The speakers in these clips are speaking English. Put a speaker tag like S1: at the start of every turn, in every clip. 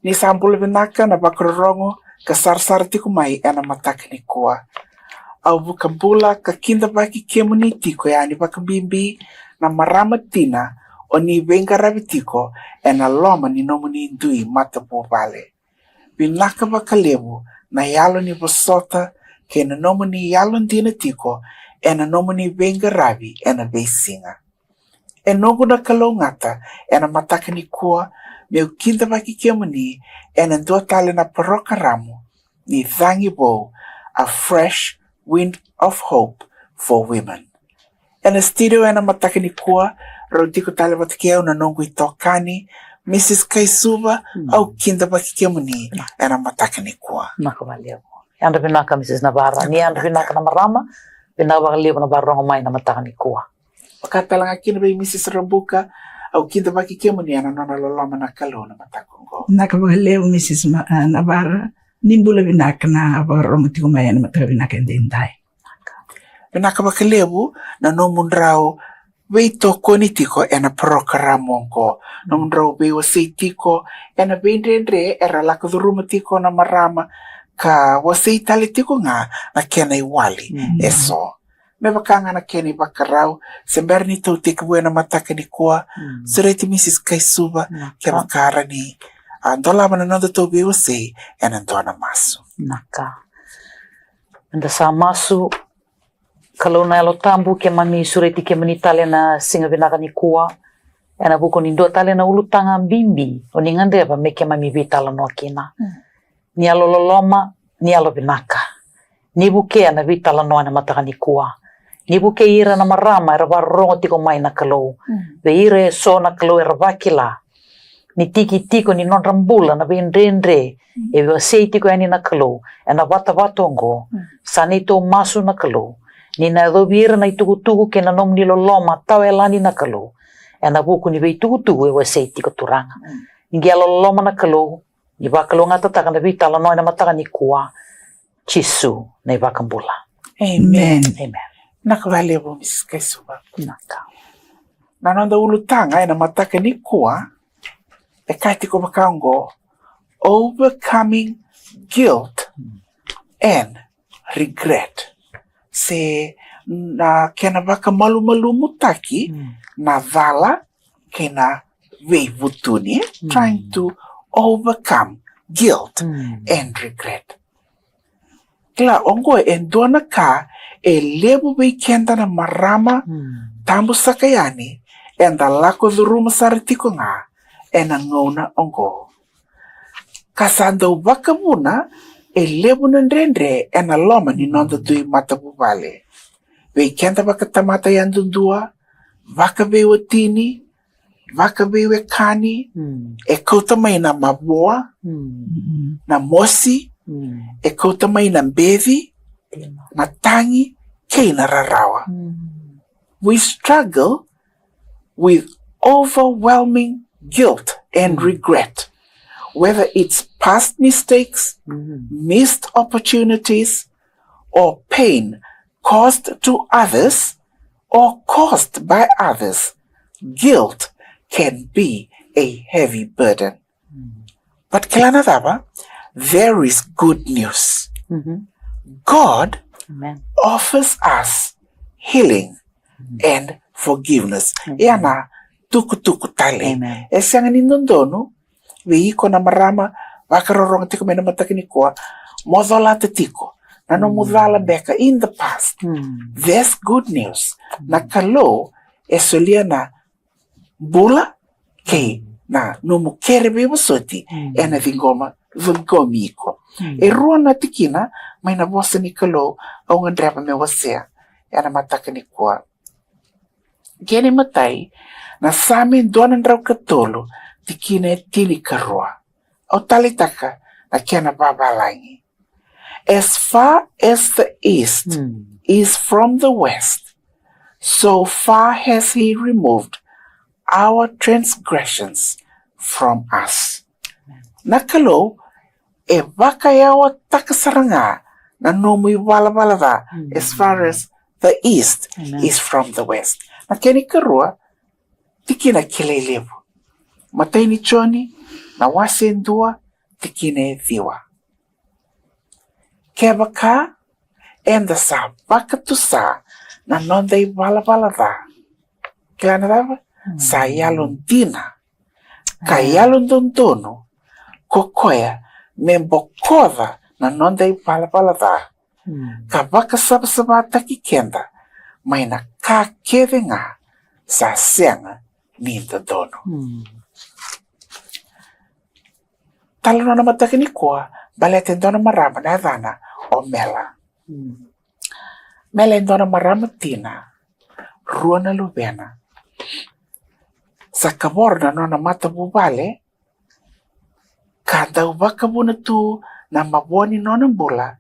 S1: Ni sambula vinaka na bakarorongo ka sarsar tiko mai ena mataki ni kua. Au bukambula ka kinda baki kemuni tiko yani bakabimbi na marama tina o ni venga rabitiko ena loma ni nomuni indui mata bobale. Vinaka bakalebu na yalo ni bosota ke na nomuni yalo ndina tiko ena nomuni venga rabi ena beisinga. E nogu na kalau ngata ena mataki ni kua meu kinda baki kemuni ena ndua tale na paroka ramu ni thangi bo a fresh wind of hope for women. Ena studio ena mataki ni kua rodiko tale batakiau na nongu itokani Mrs. Kaisuba au kinda baki kemuni ena mataki ni kua.
S2: Nakawaliabu. Anda vinaka Mrs. Navarra. Ni anda vinaka na marama. Vinaka bakaliabu na barongo mai na mataki ni kua.
S1: Pagkatalang kina ba Mrs. Rambuka au kinda baki kemuni ena nona loloma na kalau na matakungo.
S3: Nakawaliabu Mrs. Navarra. Nimbula vinaka na barongo tiko mai na mataki vinaka ndindai.
S1: Vinaka bakalebu na nomundrau Veito koni tiko ena programamonko. Nomundrau bewa sei tiko ena bendendre era lakaduruma tiko na marama ka wasei tali tiko nga na kena iwali eso. Me bakanga na kena bakarau semberni tau tiko buena mataka ni kua sureti Mrs. Kaisuba kia bakara ni andola mananondo tau bewa sei ena ndona masu.
S2: Naka. Anda sa masu kalau na alo tambu ke mami sureti ke mani tale na singa vinaka ni kua ena buko ni ndo tale na ulutanga bimbi o ni ngande ba me ke mami vitala no kina ni alo loloma ni alo vinaka ni buke ana vitala no ana mataka ni kua ni buke ira na marama era barongo tiko mai na kalau ve ire so na kalau era vakila ni tiki tiko ni non rambula na vendendre e ve sei tiko ani na kalau ena vata vatongo sanito masu na kalau ni na dovira na itugutugu ke na nom ni loloma tau e lani na kalau. E na buku ni vei tugutugu e wasei tiko turanga. Ni gia loloma na kalau, ni vakalo ngata taka na vita la noina mataka ni kua, chisu na vakambula.
S1: Amen.
S2: Amen.
S1: Nakawaliabu Mrs. Kaisuba.
S2: Naka.
S1: Nanonda ulutanga ena mataka ni kua e kai tiko bakaongo overcoming guilt and regret. Se na kena Vakamalumalumutaki na vala kena Veivutuni trying to overcome guilt and regret. Kla ongo endona ka e lebu bei kenda na marama tambu sakayani enda lako dhuruma saritiko nga ena ngona ongo. Kasanda ubakamuna e lebu nandrendre ena loma ni nonda tui matabubale. Vei kenta bakatamata yandundua, vaka Veivutuni, vaka Veivukani, e kouta mai na maboa, na mosi, e kouta mai na mbevi, na tangi, kei na rarawa. We struggle with overwhelming guilt and regret. Whether it's past mistakes, missed opportunities, or pain caused to others or caused by others, guilt can be a heavy burden. But Kilanadaba, there is good news. God offers us healing and forgiveness. Yana tuku tale. Esang ninondono, veiko na marama vakarorong tiko mena mataki ni kua modola te tiko na no mudala beka in the past. There's good news. Na kalau esolia na bula ke na no mukere bebosoti ena vingoma vingomiko. E rua na tikina may na bosa ni kalau au ngandrepa me wasea ena mataki ni kua. Geni matai na sami donan raw katolo tikine tili karua. O talitaka na kena babalangi. As far as the east is from the west, so far has he removed our transgressions from us. Nakalo, e baka yawa takasaranga na nomu iwala as far as the east is from the west. Na keni karua, tikina kilelevu. Matay ni Johnny, na wasendua, tikine thiwa. Kebaka enda sa vakatusa na nonda I vala da. Kilana dava? Sa yalon dina. Ka yalon dondono. Kokoya membokoda na nonda I vala da. Ka vaka sabasaba taki kenda. Mai na ka keve nga sa senga ni dono. Talo na mataki ni koa, balete dona marama na dana o mela. Mela dona marama tina, rua na lubena. Sa kabor na nona mata bubale, kada ubaka buna tu na maboni nona bula,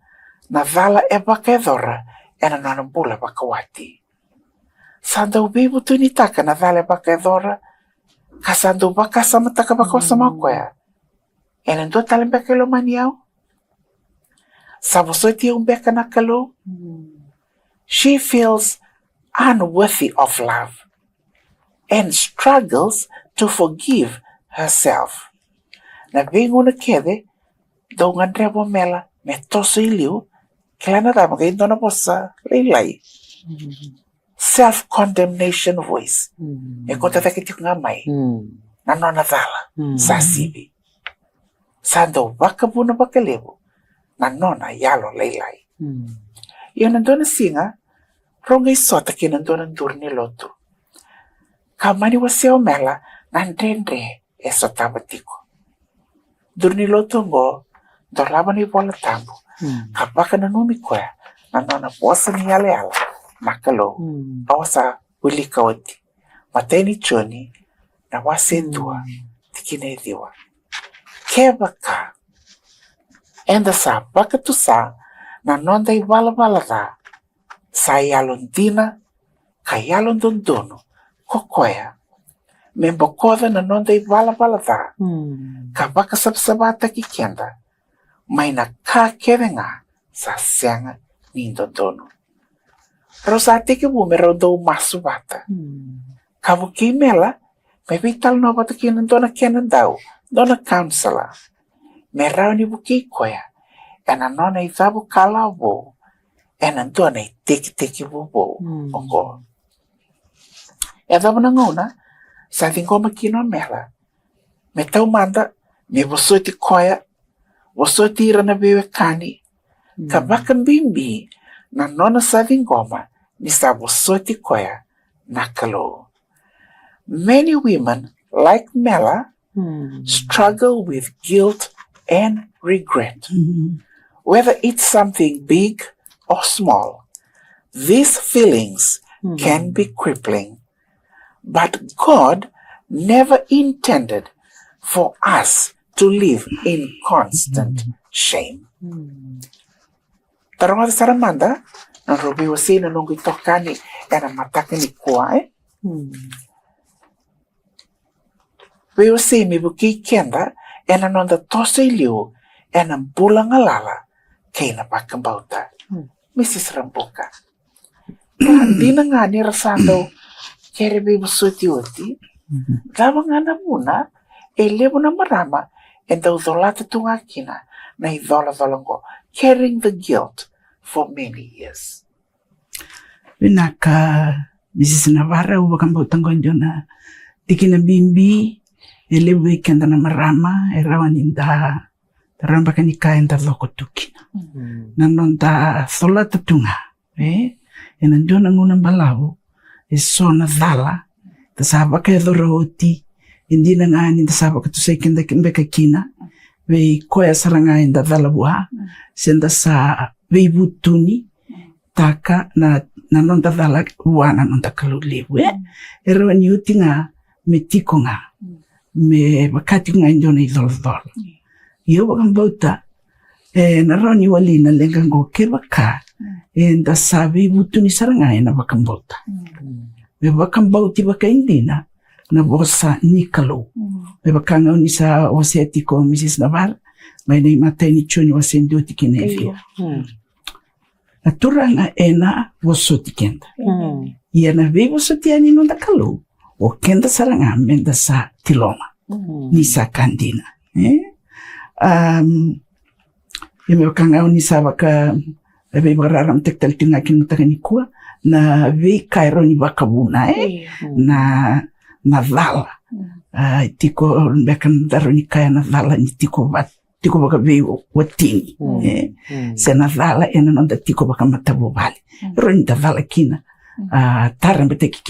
S1: na vala e baka edora, e na nona bula bakawati. Sanda Veivutuni taka na vala e baka edora, kasanda ubaka sama taka baka sama koea. E na ndo tala beka lo maniau. Sabosoti beka na kalo. She feels unworthy of love and struggles to forgive herself. Na vengo na kede, do ngandrebo mela me toso iliu, klana dama kay dona posa laylay. Self-condemnation voice. E kota takitik ngamay. Na nona dala, sa sibi. Sando bakabuna bakalebo, na nona yalo laylay. Yun nandun na singa, rongay sota kinandun ang durni loto. Kamani waseo mela, nandendre e sota batiko. Durni loto mo, dorlaban ni bola tambo. Kapaka na numikwe, na nona posa ni yala makalo, awasa wili kawati. Matay ni Choni, na wasendua, tikine diwa. Kebaka, enda sa bakatusa, na nonda I vala da, sa yalon dina, ka yalon dondono, kokoya, membokoda na nonda I vala da, ka baka sabsabata ki kenda, may na ka kerenga sa senga ni dondono. Rosate ke bumero do masubata. Kamu kimela, may vital no bata kinandona kenandao, dona counselor. Merau ni buki koya. Ena nona I vabu Cala bo. Ena dona I teki bo. Oko. E vabu na ngona. Sa vingoma kino mela. Me tau manda. Me vosoti koya. Vosoti ira na bewe kani. Kabakan bimbi. Na nona sa vingoma. Ni sa vosoti koya. Nakalo. Many women like Mela struggle with guilt and regret. Whether it's something big or small, these feelings can be crippling. But God never intended for us to live in constant shame. Tarong saramanda, na robi wasi na nung itokani na matake ni kuwae. Weo se mi buki kenda ena nonda toso iliu ena bulang alala kay na pakambauta. Mrs. Rambuka. Di na nga ni rasando kere bibu suti-uti. Dawa nga na muna elebo na marama enda udolata tunga kina na idola-dolang ko carrying the guilt for many years.
S3: Winaka Mrs. Navarra ubakambautan ko na tikina bimbi elewe kenda na marama erawan inda taramba kanika inda loko tukina nanonda thola tatunga enanjo nangunang balawo sona dhala tasaba ka doroti hindi na nga ni tasaba ka tusay kenda kembeka kina we koya saranga inda dhala buha senda sa Veivutuni taka na nanonda dhala buha nanonda kaluliwe erawan yuti nga metiko nga me wakati nga injona idol-dol. Iyo wakang bauta, naroni wali na lengang go kebaka, da sabi Veivutuni sarangay na wakang bauta. Me wakang bauti baka hindi na bosa ni kalo. Me wakang ni sa waseti ko Mrs. Navarra, may naimatay ni Choni wasendo ti kinevyo. Natura na ena waso ti kenda. Iya na be waso ti ani nung kalo. O kenda saranga menda sa tiloma ni sa kandina me wakangau ni sa waka vei warara mtektal tinga kinutagani kua na vei kairo ni wakabuna na dhala tiko bekan daro ni kaya na dhala ni tiko waka vei watini se na dhala ena nonda tiko waka matabu vali ro ni dhala kina taram beteki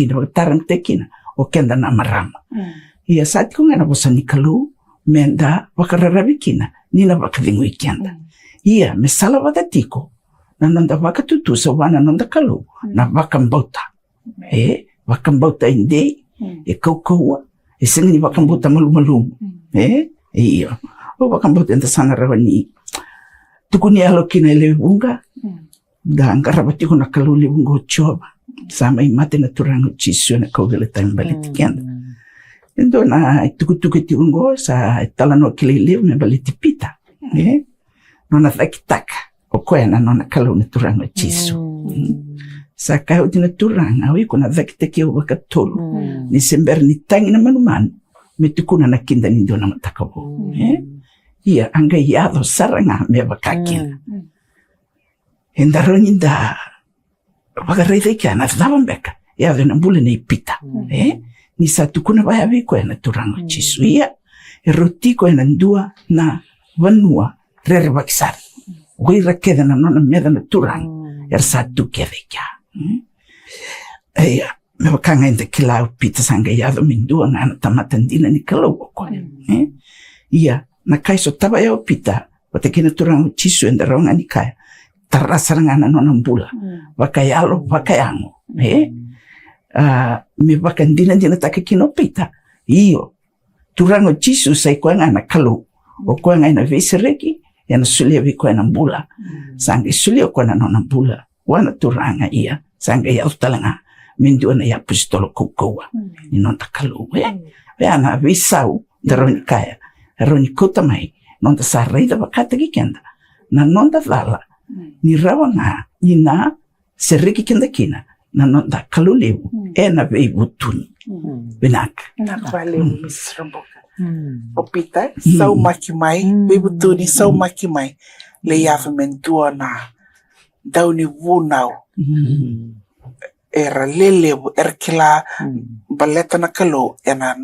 S3: kina o kenda na marama ia sa tiko ngana bosa ni kalu menda wakararavi kina nina wakavingui kenda ia me sala wada tiko na nonda wakatutusa wana nonda kalu na wakambauta wakambauta inde kaukau sengi wakambauta malumalumu ia o wakambauta enda sanga rawani tukuni alo kina ele bunga da angara batiko na kalu le bunga choba sama imate na turango chisu na kaugele time baliti kenda endo na tukutuku ti ungo sa talano kilele me baliti pita nona takitaka o koena nona kalu na turango chisu sa kau tina turanga oi kuna takitaki o wakatolu ni sember ni tangi na manumanu me tukuna na kinda ni dona matakabu ia anga iado saranga me wakakina endaroni da wakareitha ikiana thavambeka iado na mbule na ipita ni sa tukuna vayavi koena turango chisu ia roti koena ndua na vanua rere wakisari Wira keda na nona meda na turang sa tu keda kia me wakanga inda kilau pita sanga iado mindua ngana tamatandina ni kalau ko ia na kaiso taba ya pita watakina turang chisu enda raunga ni kaya tarasa ngana nona mbula wakayalo wakayango me wakandina dina takakino pita iyo turango chisu sai kwa ngana kalau o kwa ngana vesereki yana sulia viko yana mbula sanga sulia kwa nona mbula wana turanga ia sanga ya utalanga mindu na ya pustolo kukowa ni nonta kalu ana visau daroni kaya roni kota mai nonta sarreida bakata kenda na nonta lala ni rawanga ni na seriki kenda kina na nonta kalu lewu ena veivutuni benak
S1: vale Mrs. Ramboka opita sau makimai Veivutuni sau makimai le yava mentua na dauni vunau era lelevu erkila baleta na kalo ena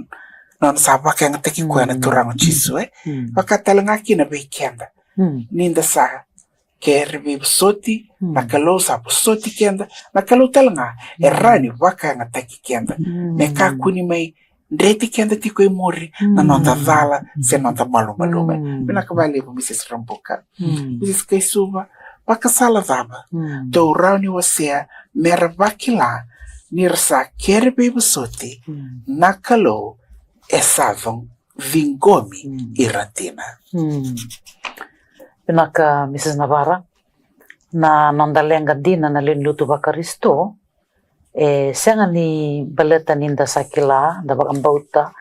S1: non sabaka yang teki kuana turango chisu wakatalanga kina bekianda ninda sa kerbi soti na kalo sabu soti kenda na kalo talanga erani waka yang teki kenda neka kuni mai ndreti kenda tiko imori na nonta vala se nonta malumalume mina kavali Mrs. Ramboka Mrs. Kaisuva wakasala vaba do rauni wasea mera vakila nirsa kerbe busoti nakalo esavon vingomi iratina
S2: pinaka Mrs. Navarra na nondalenga dina na linlutu vakaristo senga ni baleta ninda sa kila da bakambauta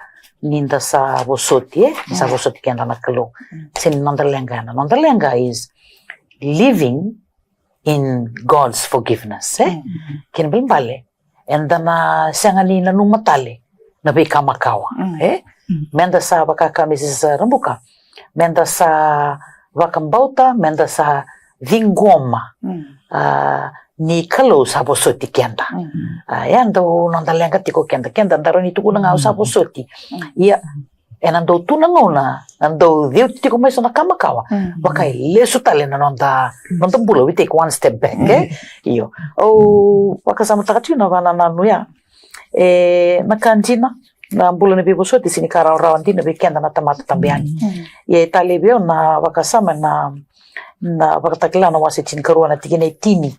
S2: ninda sa busoti sa busoti kenda nakalo sin nondalenga is living in God's forgiveness kin bimbale and na senga ni na numatale na Vakamakawa menda sa bakaka Mrs. Ramboka menda sa Vakambauta menda sa Vingoma ni kalau sa bosoti kenda yando nondalenga tiko kenda daroni tuku nga sa bosoti ia enando tunangona ando viu tiko mais na Kamakawa wakai lesu tale na nonda bulo we take one step back iyo wakasama takatuna wana nanu ya na kanjina na bulo ni bosoti sinikara rawandina be kenda na tamata tambiani ye tale bio na wakasama na wakatakila na wasi chinkarua na tikine tini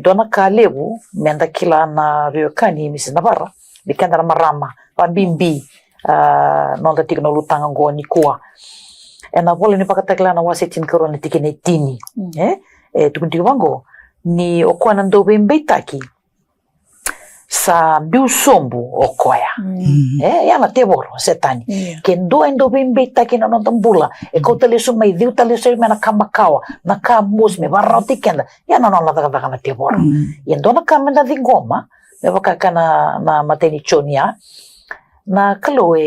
S2: dona kalebu menda kila na riokani Mrs. Navarra bikenda na marama pambimbi nonda tikno lutanga ngo ni kuwa ena vole ni pakatakila na wasi chinkarua na tikine tini tukunti wango ni okwa na ndo bembetaki sa biu sombu okoya yana teboro setani kendo endo bembetaki na nonda mbula kotale sumai diu tale sumai na Kamakawa na kamus me barroti kenda yana nonda daga na teboro yendo na kamenda Vingoma me wakaka na mateni chonia na kalau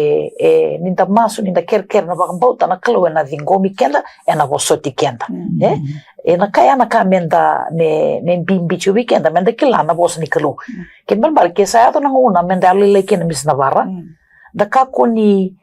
S2: ninda masu ninda ker na Vakambauta na kalau na vingomi kenda na vosoti kenda na kaya na ka menda me bimbi chu weekenda menda kila na vos ni kalau ken bal ke saya to na una menda lele ken mis na vara da kakuni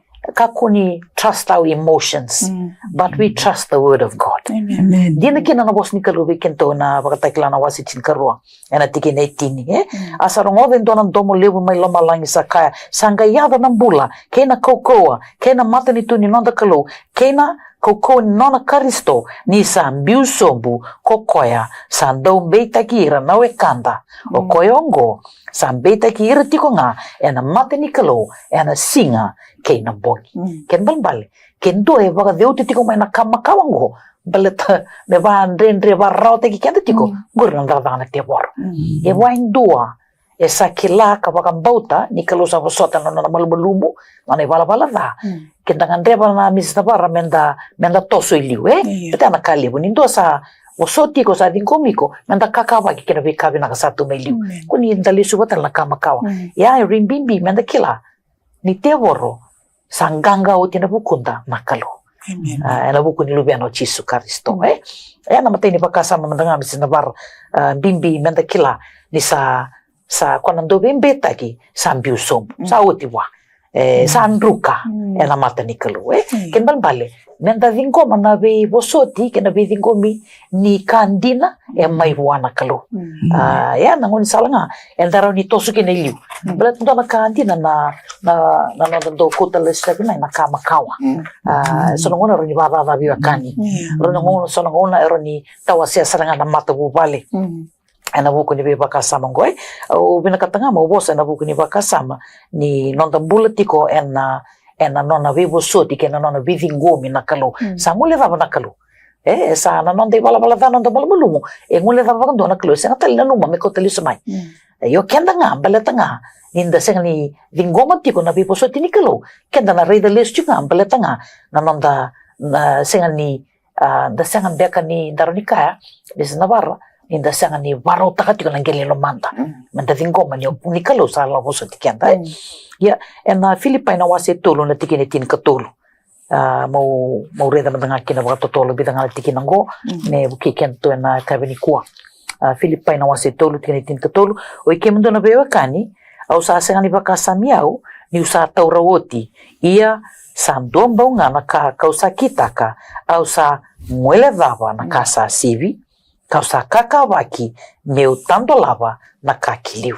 S2: trust our emotions but we trust the word of God.
S3: Amen.
S2: Dina kina na vos ni kalau weekend to na vakatakila na wasi chin karua na tiki na itini asarong oven do nan domo lewu mai loma langi sa kaya sanga yada nan bula kena kokoa kena mata ni tu ni nonda kalau kena kokoa ni nona karisto ni sa mbiu sombu kokoya sa ndau beita kira na wekanda o koyongo sa beita kira tiko nga na mata ni kalau na singa kena bongi ken bale ken do baka deu tiko mai na kamakawango baleta me va andre va rote ki kenda tiko gurna ndana te bor wa indua esa kila ka Vakambauta ni kalau sa vosota na malumulumu na vala da kenda ngandre na misna bara menda toso iliu eta na kalibu ni ndo sa vosoti ko sa dinkomiko menda kakawa ki kena vikavi na kasatu meliu kuni ndali subata na kamakawa ya rimbimbi menda kila ni te boro sanganga utina bukunda na kalau ela buku ni lubiano Yesu Kristo na matei ni pakasama mandanga misina bar bimbi menda kila ni sa kwanando bembeta ki sa mbiusom sa utiwa sa andruka na mata ni kalu ken bale menda vingoma na be vosoti ken be vingomi ni kandina mai wana kalu na ngoni salanga endaro ni tosu ken liu belat ndo na kandina na do kota lesabina na kamakawa sonongona ro ni baba biwakani ro sonongona ro ni tawasia saranga na mata bubale ana buku ni Vakasama ngoi o bina katanga mo bosa na buku ni Vakasama ni nonda bulatiko na nona vivosoti ke na nona vivingomi na kalau sa mule va na kalau sa na nonda bala da nonda malumulumu ngule va vakando na kalau sa tal na numa me kotali sumai yo kenda nga baleta nga inda senga ni vingoma tiko na vivosoti ni kalau kenda na reida les juga baleta nga na nonda senga ni da senga beka ni daronika desna barra inda senga ni varo takatiko na ngeli lo manda manda vingoma ni kalau sa la vosoti kenda ya na Filipina wase tolo na tikini tin katolo mau reda madanga kina baka tolo bidanga tikina ngo ne buki kento na kabini kuwa Filipina wase tolo tikini tin katolo o ikemendo na bewa kani au sa senga ni Vakasami au ni usa taurawoti ia sa ndomba unga na kausa kitaka au sa mwele vava na kasa sivi kausa kakawaki meu tando lava na kakiliu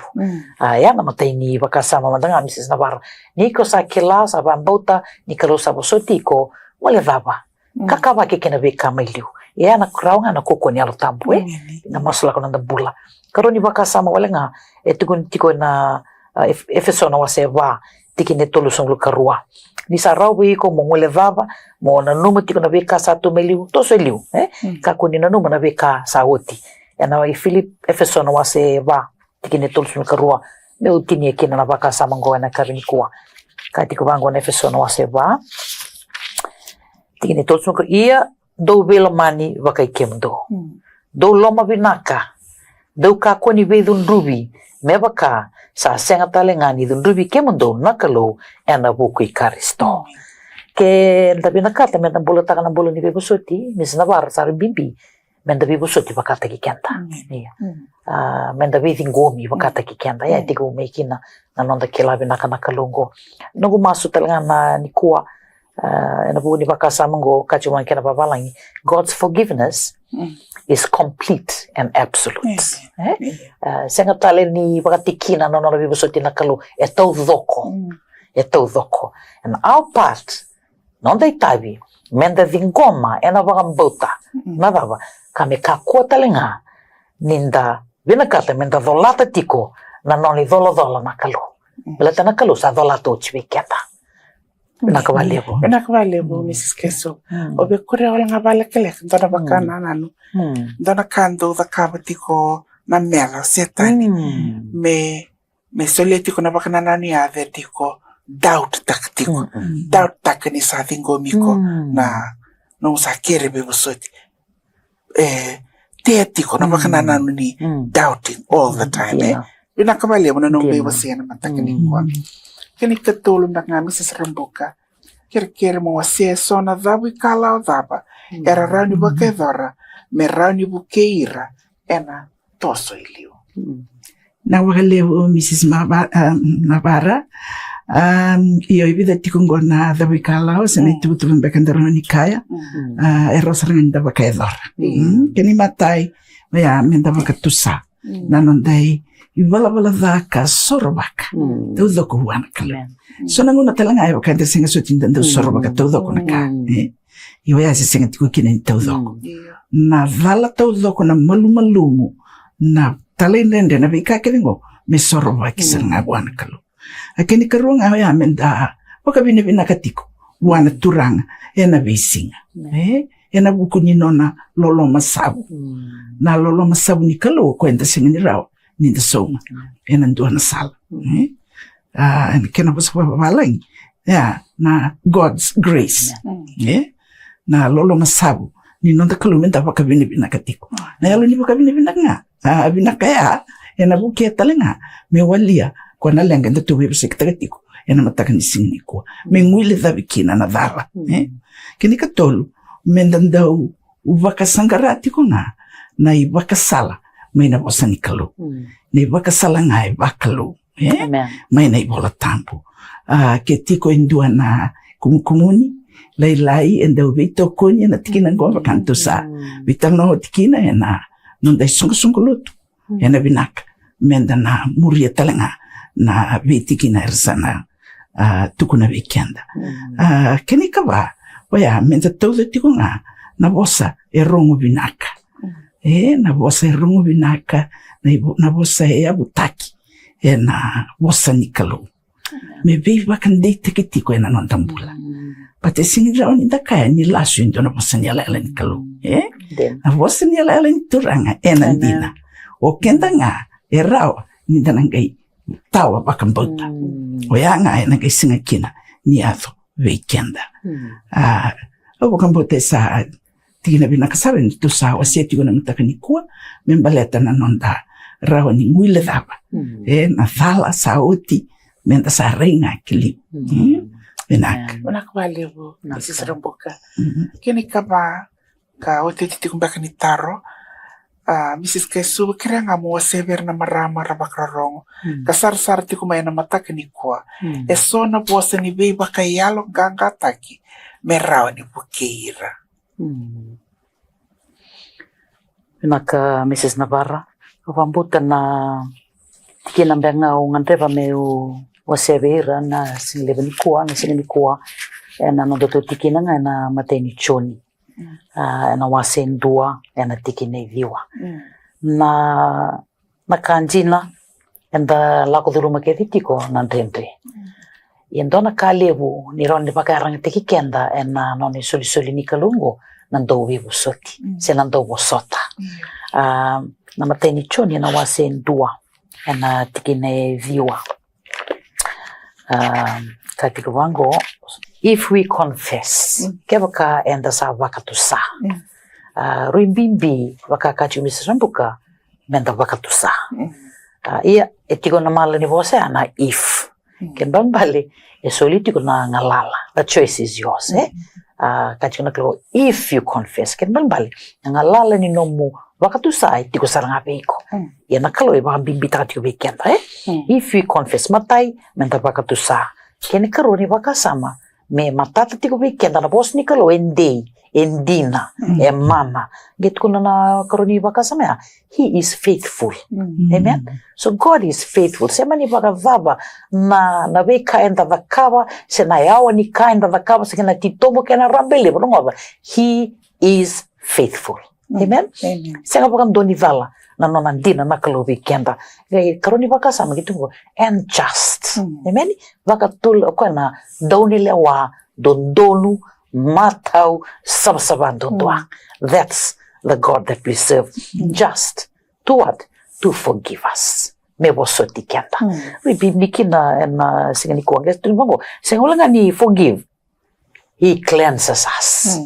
S2: ya na matai ni Vakasama mandanga misis na bar ni ko sa kila sa Vakambauta ni kalau sa vosoti ko mole vava kakawaki kena beka mailiu ya na kraunga na koko ni alotambu na masula ko nanda bula karo ni Vakasama wala nga etugun tiko na Efeso na waseva tikine tolu songlu karua ni sarawi ko mole vava mo na numa tiko na beka sa tu meliu to so liu kakuni na numa na beka sa oti na Efeso na waseva tikine tolu songlu karua me utini kina na Vakasama ngo na karini kuwa kati ko bango na Efeso na waseva tikine tolu songlu ia do vela mani vakaikemdo do loma binaka do kakoni vedun rubi me baka sa senga talengani dun rubi kemundo nakalo ena buku Kristo ke ndabi nakata menda bola taka na bola ni vivosoti misna var sar bimbi menda vivosoti vakata kikenda menda vivingomi vakata kikenda ya tigo mekina na nonda kelabi nakalongo nogu masu talengana ni kuwa ena buku ni Vakasama ngo kachuman kena babalangi God's forgiveness is complete and absolute. Senga tale ni vakatikina na nona vivosoti na kalu tau dhoko. And our part, non dai tabi, menda vingoma ena Vakambauta, na vava, kame kakua tale nga, ninda vinakata menda dholata tiko na noni dholo na kalu. Belata na kalu sa dholata uchiwi keta. Pinakavalebo,
S1: Mrs. Keso. Obe kure wala nga bala kele, ndona bakana nanu. Ndona kando dhakaba tiko na mera setani. Me sole tiko na bakana nanu ya ave tiko doubt tak tiko. Doubt tak ni sa vingomiko na nung sa kere vivosoti. Te tiko na bakana nanu ni doubting all the time. Pinakavalebo na nung vivosena matakini kwa. Kini katulong na nga Mrs. Rambuka. Kira-kira mo wasi so na dhabu Cala o dhaba. Era rauni bukedora, me rauni bukeira, ena toso iliu.
S3: Na wakaleo Mrs. Navarra, iyo ibida tikungo na dhabu Cala o sana itubutu mbekandaro ni kaya, erosarang da bukedora. Kini matai, maya menda bakatusa, nanondai, iwala dhaka sorobaka, daudoko huana kala. So nanguna talanga ayo kanda singa sutinda do sorobaka daudoko na ka. Iwa ya singa tiku kina daudoko. Na vala daudoko na malumalumu, na talendende na vika kiringo, me sorobaki saranga huana kalo. Akini karuanga ya menda, wakabine vinakatiko, huana turanga, ena visinga. Ena buku ninona lolo masabu. Na lolo masabu ni kalo kwenda singa ni rao. Ninda soma, ena ndua na sala. Kena basa walang, na God's grace. Na lolo masabu, ninonda kalumenda wakabini binakatiko. Na yalo ni wakabini binaka nga, binakaya, ena bukia talenga, me walia, kwa nalenga nda tuwe basikatiko, ena mataka ni singni kwa. Me ngwile dhabikina na dhara. Kini katolu, mendandau uvakasangarati ko nga, na ivakasala, may nabosa ni kalo. Ni vakasala nga ivakalo. May na ibola tampo. Ketiko indua na kumukumuni, laylay, enda uvito konya na tikina ngova kanto sa. Vital no tikina ena, nonday sungkuluto. Ena binaka, menda na muria talanga, na vitikina ersana, tukuna vikenda. Kenika ba, waya, menda tauda tiko nga, na bosa erongo binaka. Na bosa erongo binaka, na bosa abutaki, na bosa nikalo. Me veiva kandei tekitiko ena nondambula. Pate singi rao ninda kaya ni lasu indo na bosa niala ela nikalo. Na bosa niala ela nituranga ena ndina. O kenda nga rao ninda nangai tawa bakambota. O ya nga nangai singa kina ni ato veikenda. O bakambota sa tina binakasabe nito sa waseti ko na mutakanikuwa, membaleta na nonda rao ni ngwile dhaba. Na thala sauti, menda sa reina kili. Benak.
S1: Benak walewo, Mrs. Rambuka. Kini kaba, ka otiti kumbaka ni taro, Mrs. Kesu, kira nga mo sever na marama rabakrarongo. Kasar-sar ti kumaya na matakanikuwa. So na bosa ni Veiva kayalo gangataki, merao ni bukeira.
S2: Naka Mrs. Navarra, wambuta na tikinambenga o ngandreva me o wasevera na sinlevenikua na sinlevenikua na nondoto tikinanga na mateni choni na wasendua na tikineviwa na kanjina enda lako dulu maketitiko na ndendre yendona kalevu ni ronde pakarang tikikenda na noni soli nikalungo nando vivu soti se nando wosota na mateni choni na wasendua na tikineviwa katika wango if we confess kevaka enda sa vakatusa ruimbimbi vakakachi Mrs. Rambuka menda vakatusa ia etiko na mala ni vose ana if kembambali esolitiko na ngalala the choice is yours kachi na klo if you confess kembambali ngalala ni nomu vakatusa etiko saranga peiko ia nakalo e bambimbi takatiko bekenda if we confess matai menda vakatusa kene karoni vakasama me matata tiko bekenda na bos nikalo endina mama get kuna na karoni vakasama ya he is faithful amen so God is faithful sema ni vakavava na veka enda vakava sena yawa ni kaenda vakava sekena titobo kena rambele bonongova he is faithful amen senga vakam doni vala na nonandina nakalo bekenda karoni vakasama gitu and just amen vakatul kana doni lewa dondonu matau sabsabandondwa that's the God that we serve just to what to forgive us me bosoti kenda we bibikina na singani kuanga tungo singolanga ni forgive he cleanses us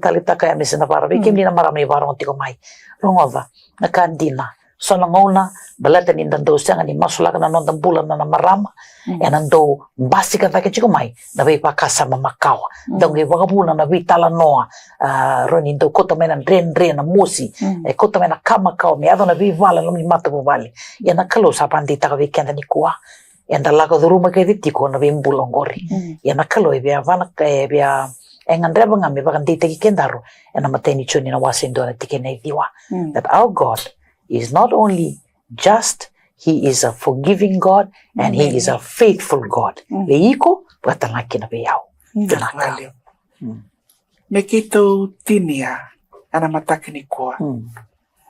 S2: talitaka ya Mrs. Navarra kimni na marami barong tiko mai rongova nakandina salangona balata ni ndando sianga ni masulaka na nonda bulan na marama e nando basika vake chiko mai na vei pakasa mamakawa donge wakabula na vei tala noa roni ndo kota mena ndre na mosi e kota mena kamakawa me ado na vei vala no mi mata ko vale e na kalo sa pandi ta vei kenda ni kuwa e nda lago duruma ke ditiko na vei mbulongori e na kalo e via vana e via e ngandreba ngami vakandite ki kendaro e na mateni chuni na wasindo na tike na diwa that our God is not only just, He is a forgiving God and He is a faithful God. Leiko, patalaki na beyao.
S1: Valeu. Me kito tinia ana mataka ni koa.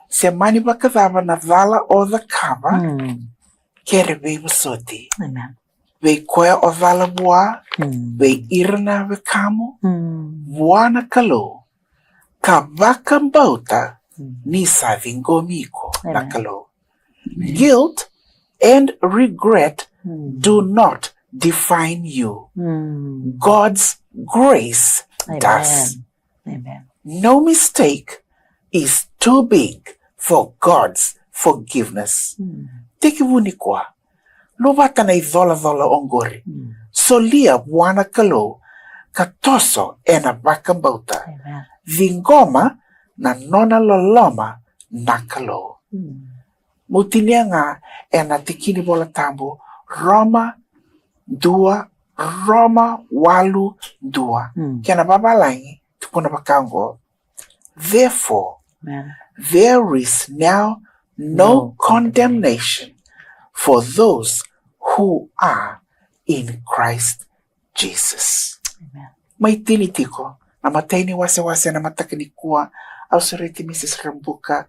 S1: Se mani bakadava na vala o the kava, kere Veivutuni.
S2: Amen.
S1: Vei koea o vala bua, vei irana vekamo, bua na kalo, ka vakambauta ni sa vingomiko na kalo. Guilt and regret do not define you. God's grace does.
S2: Amen.
S1: No mistake is too big for God's forgiveness. Tekivuni kwa, lovata na idhola ongori, solia buana kalo, katoso ena vakambauta, vingoma na nona loloma na kalo. Mutinia nga ena tikini bola tambo Roma 8:2 kiana babalangi tukuna bakango. Therefore there is now no condemnation for those who are in Christ Jesus. May tinitiko na mataini wase na matakinikua au sureti Mrs. Rambuka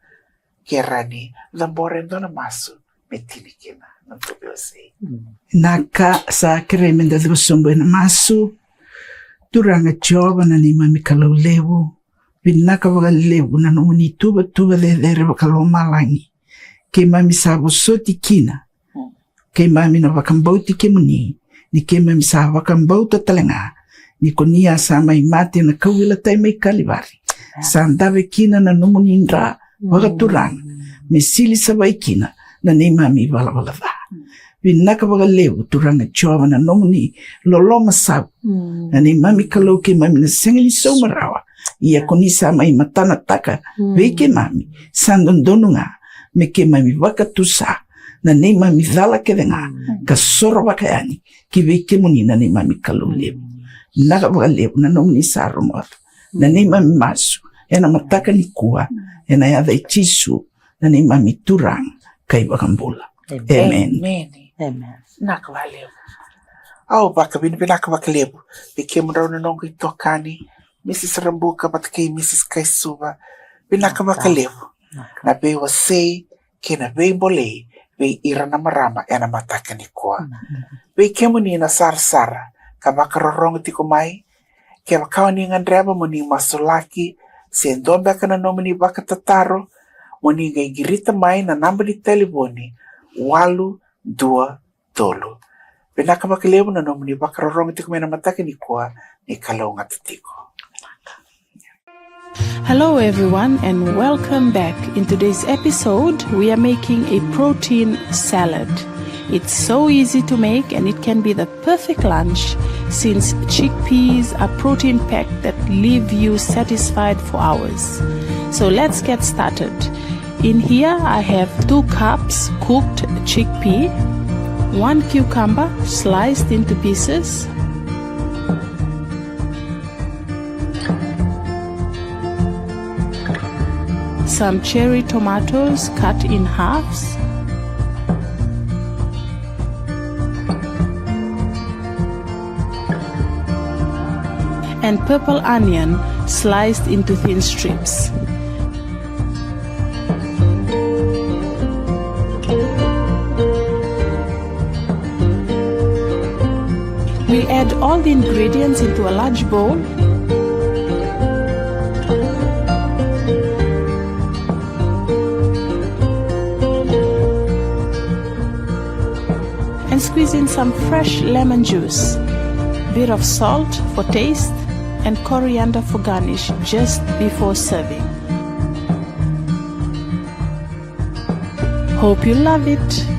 S1: kerani lamborendo na masu metinikina na tubiose.
S3: Naka sa kremenda dusumbo na masu duranga joba na ni mami kalau lewu binaka waga lewu na nuni tuba le bakalo malangi ke mami sabo soti kina ke mami na wakambauti ke muni ni ke mami sa wakambauta talenga ni konia sama imate na kawila tai mai kalivari sandave kina na numuni indra wagaturang mesili sabai kina na ni mami wala binaka waga lewu turanga joba na numuni loloma sabu na ni mami kalau ke mami na sengeli somarawa ia koni sama i matana taka veke mami sandondonunga me ke mami wakatusa na ne mami dhala ke denga ka soro wakayani ki veke muni na ne mami kalau lewu naka waga lewu na nomni saromoto na ne mami masu ena mataka ni kua ena yada ichisu na ne mami turang kai wakambula. Amen.
S2: Amen.
S1: Naka valeu. Au baka binaka wakalebu veke mrao na nongo itokani Mrs. Rambuka matake Mrs. Kaisuba binaka wakalevu na bei wasei kena bei bole bei irana marama ena mataka ni kwa bei kemuni na sara kabaka rorongo tiko mai ke wakawa ni ngandreba muni masulaki sendombe kana nomini baka tataro muni gaigirita mai na namba di telefoni 823 binaka wakalevu na nomini baka rorongo tiko mai na mataka ni kwa ni kalonga tatiko.
S4: Hello everyone and welcome back. In today's episode, we are making a protein salad. It's so easy to make and it can be the perfect lunch since chickpeas are protein packed that leave you satisfied for hours. So let's get started. In here I have 2 cups cooked chickpea, 1 cucumber sliced into pieces, some cherry tomatoes cut in halves, and purple onion sliced into thin strips. We'll add all the ingredients into a large bowl. And squeeze in some fresh lemon juice, bit of salt for taste, and coriander for garnish just before serving. Hope you love it.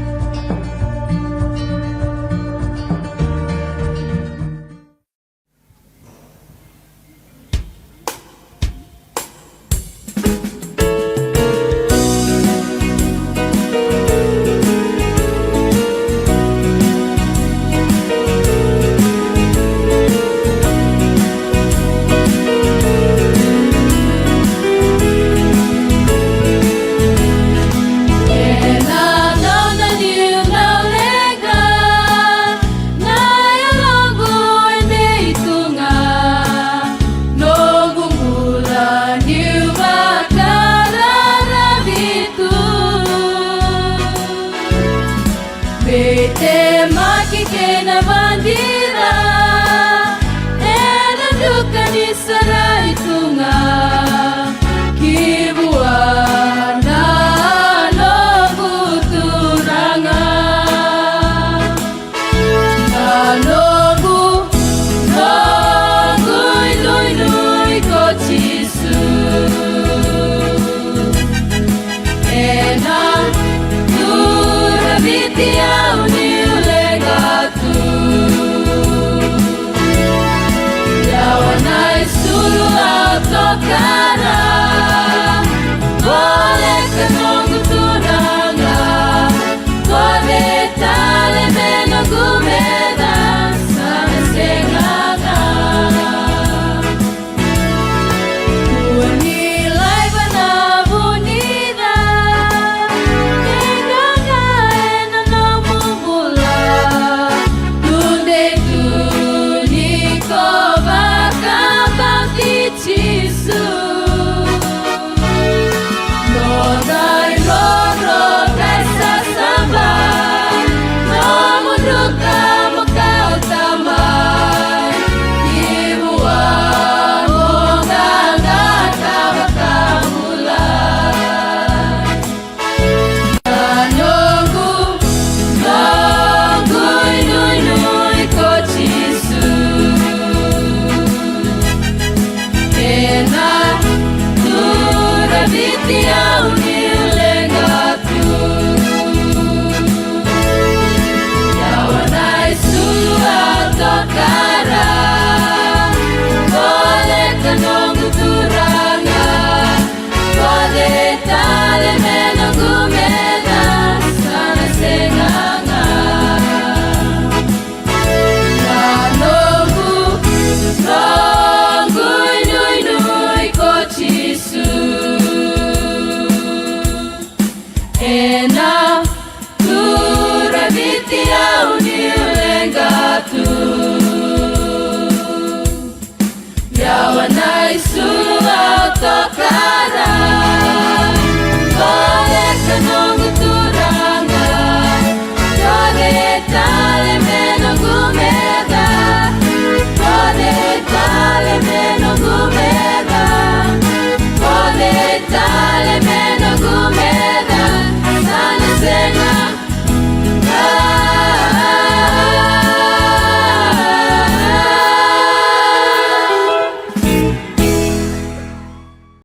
S5: Vidya